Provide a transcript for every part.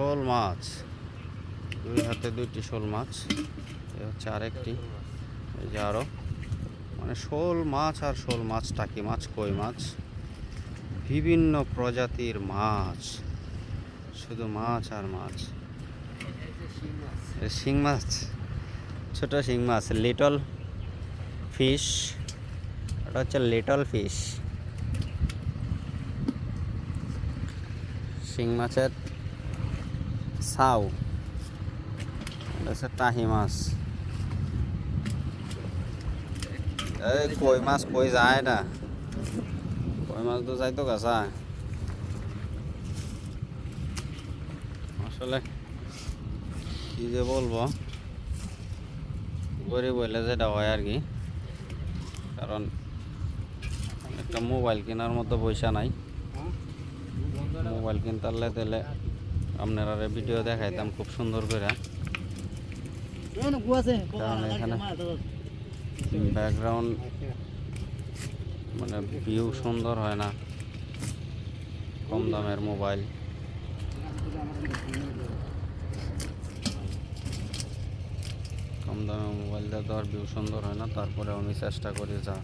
শোল মাছ, দুই হাতে দুইটি শোল মাছ। এ হচ্ছে আরেকটি, এই যে আরো মানে শোল মাছ আর শোল মাছ, টাকি মাছ, কই মাছ, বিভিন্ন প্রজাতির মাছ, শুধু মাছ আর মাছ। শিং মাছ, ছোট শিং মাছ, লিটল ফিশ। এটা হচ্ছে লিটল ফিশ। শিং মাছের ছাউ, এটা হচ্ছে টাহি মাছ। এই কই মাছ কই যায় না, কই মাছ তো যাইতো গাছা। আসলে কি যে বলবো, গরিব হইলে যেটা হয় আর কি, কারণ একটা মোবাইল কেনার মতো পয়সা নাই। মোবাইল কিনতে পারলে তাহলে আপনারা ভিডিও দেখাইতাম খুব সুন্দর করে, কারণ এখানে ব্যাকগ্রাউন্ড মানে ভিউ সুন্দর হয় না। কম দামের মোবাইল, কম দামের মোবাইল দিয়ে তো আর ভিউ সুন্দর হয় না। তারপরে আমি চেষ্টা করি যা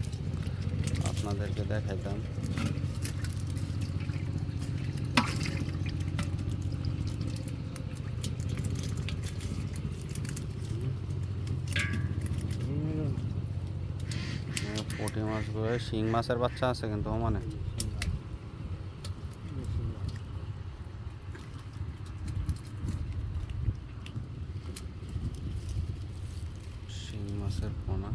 আপনাদেরকে দেখাইতাম। পুঁটি মাছগুলো, শিং মাছের বাচ্চা আছে কিন্তু মানে শিং মাছের পোনা।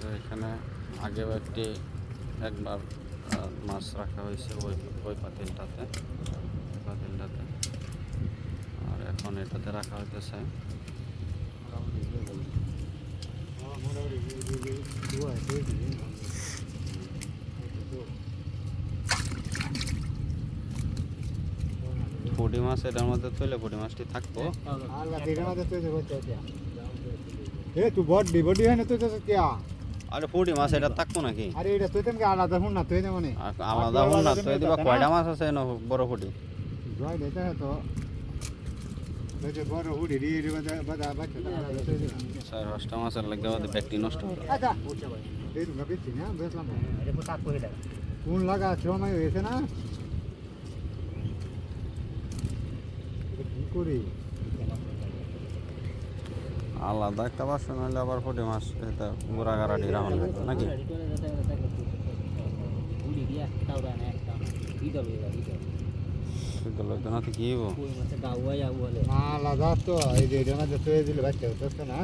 তো এখানে আগেও একবার মাছ রাখা হয়েছে ওই পাতিলটাতে, আর এখন এটাতে রাখা হইতেছে। পুঁটি মাছ এটার মধ্যে তুলে পুঁটি মাছটি থাকবো। আরে পুঁটি মাছ এটা থাকবো নাকি? আলাদা হুন না তুই মানে আলাদা হুন না তুই দিবা। কয়টা মাছ আছে না বড় পুঁটি? চার পাঁচটা মাছের লাগে ব্যাগটি নষ্ট হলো। কোন লাগা সময় হয়েছে না কি করি আলাদা একটা বাসন হলে আবার পুঁটি মাছ এটা গোড়া গাড়াটি রাখুন লাগবে নাকি? কি হবো আলাদা তো এই যে দিলে বাচ্চা হতো না।